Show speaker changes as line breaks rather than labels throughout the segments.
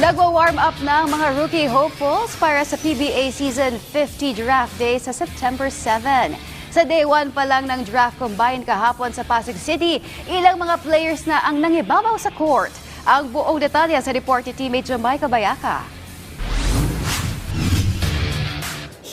Nagwa-warm up na ang mga rookie hopefuls para sa PBA Season 50 Draft Day sa September 7. Sa day 1 pa lang ng draft combine kahapon sa Pasig City, ilang mga players na ang nangibabaw sa court. Ang buong detalye sa report ni teammate Jamaica Bayaka.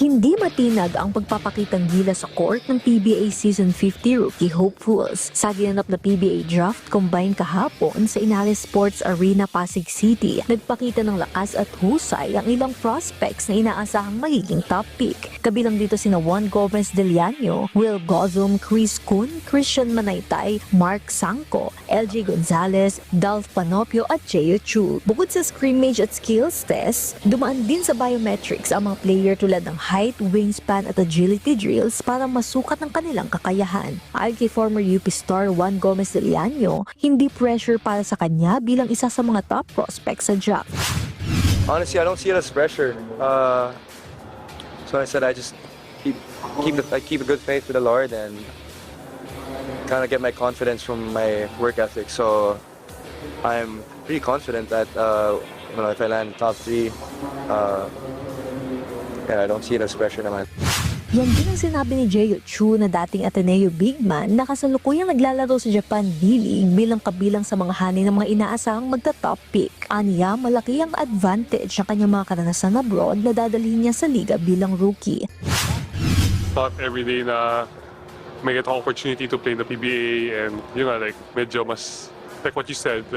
Hindi matinag ang pagpapakitang gila sa court ng PBA Season 50 Rookie Hopefuls sa ginanap na PBA Draft Combine kahapon sa Inales Sports Arena, Pasig City. Nagpakita ng lakas at husay ang ilang prospects na inaasahang magiging top pick. Kabilang dito sina Juan Gomez Deliano, Will Gozum, Chris Kun, Christian Manaytay, Mark Sanco, LJ Gonzalez, Dolph Panopio at Jeo Chu. Bukod sa scrimmage at skills test, dumaan din sa biometrics ang mga player tulad ng height, wingspan at agility drills para masukat ang kanilang kakayahan. Ayon kay former UP star Juan Gomez Deliano, hindi pressure para sa kanya bilang isa sa mga top prospects sa draft.
Honestly, I don't see it as pressure. So I said I just keep a good faith with the Lord and kind of get my confidence from my work ethic. So I'm pretty confident that if I land top 3, I don't see it as pressure naman.
Yan din ang sinabi ni Jeo Chu na dating Ateneo bigman na kasalukuyang naglalaro sa Japan D-League bilang kabilang sa mga hani ng mga inaasahang magta-top pick. Aniya, malaki ang advantage ng kanyang mga karanasan abroad na dadalhin niya sa liga bilang rookie.
Not every day na may get opportunity to play in the PBA and medyo mas like what you said,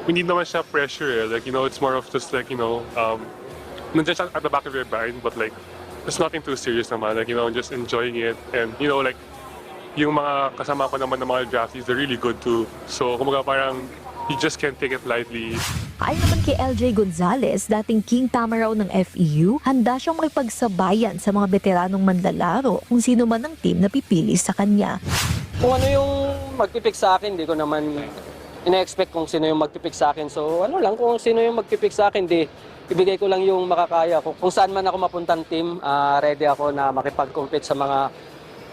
hindi naman siya pressure it's more of just nandiyan siya at the back of your mind, but there's nothing too serious naman, just enjoying it. And yung mga kasama ko naman ng mga draftees, they're really good too. So kumbaga parang you just can't take it lightly.
Ayon naman kay LJ Gonzalez, dating king tama raw ng FEU, handa siyang makipagsabayan sa mga veteranong manlalaro kung sino man ang team na pipili sa kanya.
Kung ano yung magpipick sa akin, di ko naman ina-expect kung sino yung magpipick sa akin. So kung sino yung magpipick sa akin, ibigay ko lang yung makakaya ko. Kung saan man ako mapuntang team, ready ako na makipag-compete sa mga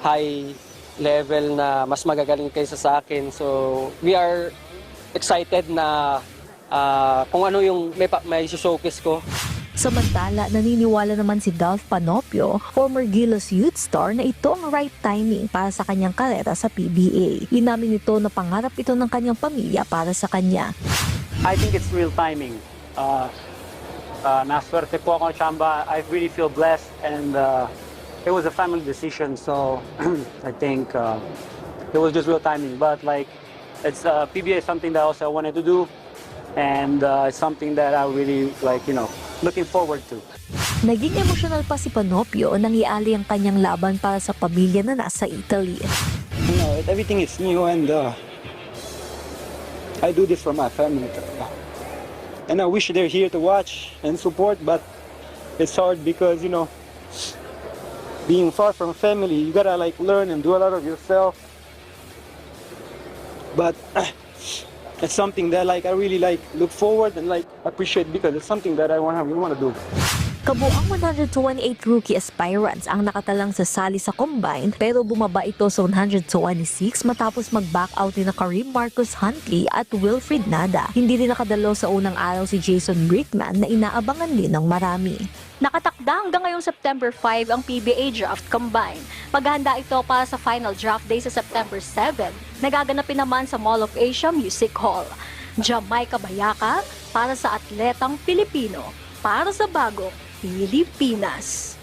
high level na mas magagaling kaysa sa akin. So, we are excited na kung ano yung may showcase ko.
Samantala, naniniwala naman si Dolph Panopio, former Gilas Youth star, na ito ang right timing para sa kanyang karera sa PBA. Inamin nito na pangarap ito ng kanyang pamilya para sa kanya.
I think it's real timing. Naswerte po ako ng Chamba. I really feel blessed and it was a family decision, so I think it was just real timing. But it's PBA is something that also I wanted to do and it's something that I really looking forward to.
Naging emosyonal pa si Panopio nang iali ang kanyang laban para sa pamilya na nasa Italy.
Everything is new and I do this for my family. And I wish they're here to watch and support, but it's hard because, being far from family, you gotta learn and do a lot of yourself. But it's something that I really look forward and appreciate because it's something that I want to do.
Kabuang 128 rookie aspirants ang nakatalang sa sali sa combine, pero bumaba ito sa 126 matapos mag-back out ni Kareem Marcus Huntley at Wilfred Nada. Hindi rin nakadalo sa unang araw si Jason Brickman na inaabangan din ng marami.
Nakatakda hanggang ngayong September 5 ang PBA Draft Combine. Maghahanda ito para sa final draft day sa September 7. Nagaganapin naman sa Mall of Asia Music Hall. Jamaica Bayaka para sa Atletang Pilipino, para sa bagong Pilipinas.